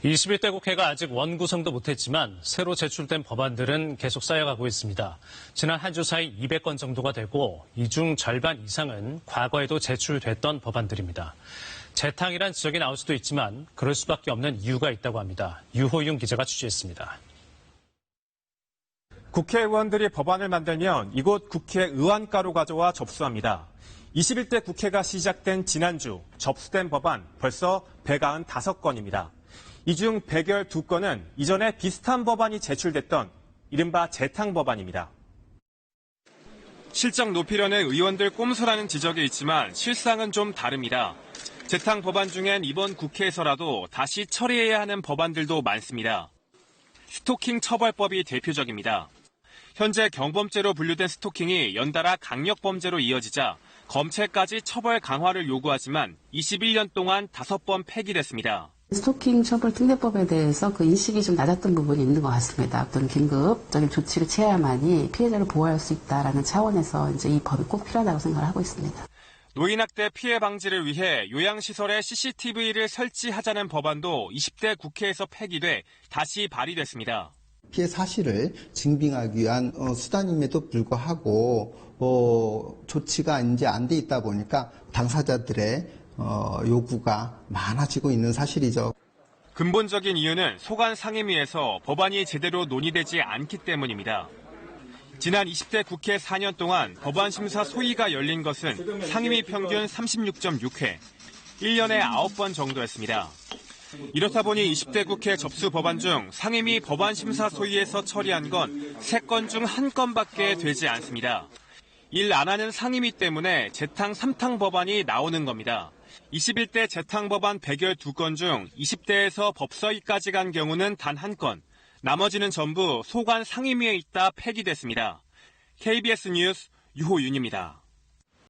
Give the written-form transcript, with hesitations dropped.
21대 국회가 아직 원구성도 못했지만 새로 제출된 법안들은 계속 쌓여가고 있습니다. 지난 한 주 사이 200건 정도가 되고 이 중 절반 이상은 과거에도 제출됐던 법안들입니다. 재탕이란 지적이 나올 수도 있지만 그럴 수밖에 없는 이유가 있다고 합니다. 유호윤 기자가 취재했습니다. 국회의원들이 법안을 만들면 이곳 국회 의안가로 가져와 접수합니다. 21대 국회가 시작된 지난주 접수된 법안 벌써 195건입니다. 이 중 112건은 이전에 비슷한 법안이 제출됐던 이른바 재탕 법안입니다. 실적 높이려는 의원들 꼼수라는 지적이 있지만 실상은 좀 다릅니다. 재탕 법안 중엔 이번 국회에서라도 다시 처리해야 하는 법안들도 많습니다. 스토킹 처벌법이 대표적입니다. 현재 경범죄로 분류된 스토킹이 연달아 강력범죄로 이어지자 검찰까지 처벌 강화를 요구하지만 21년 동안 5번 폐기됐습니다. 스토킹 처벌 특례법에 대해서 그 인식이 좀 낮았던 부분이 있는 것 같습니다. 어떤 긴급적인 조치를 취해야만이 피해자를 보호할 수 있다라는 차원에서 이제 이 법이 꼭 필요하다고 생각을 하고 있습니다. 노인학대 피해 방지를 위해 요양시설에 CCTV를 설치하자는 법안도 20대 국회에서 폐기돼 다시 발의됐습니다. 피해 사실을 증빙하기 위한 수단임에도 불구하고 조치가 이제 안 돼 있다 보니까 당사자들의 요구가 많아지고 있는 사실이죠. 근본적인 이유는 소관 상임위에서 법안이 제대로 논의되지 않기 때문입니다. 지난 20대 국회 4년 동안 법안 심사 소위가 열린 것은 상임위 평균 36.6회, 1년에 9번 정도였습니다. 이렇다 보니 20대 국회 접수 법안 중 상임위 법안 심사 소위에서 처리한 건 3건 중 1건밖에 되지 않습니다. 일 안 하는 상임위 때문에 재탕 3탕 법안이 나오는 겁니다. 21대 재탕 법안 112건 중 20대에서 법서위까지 간 경우는 단 1건, 나머지는 전부 소관 상임위에 있다 폐기됐습니다. KBS 뉴스 유호윤입니다.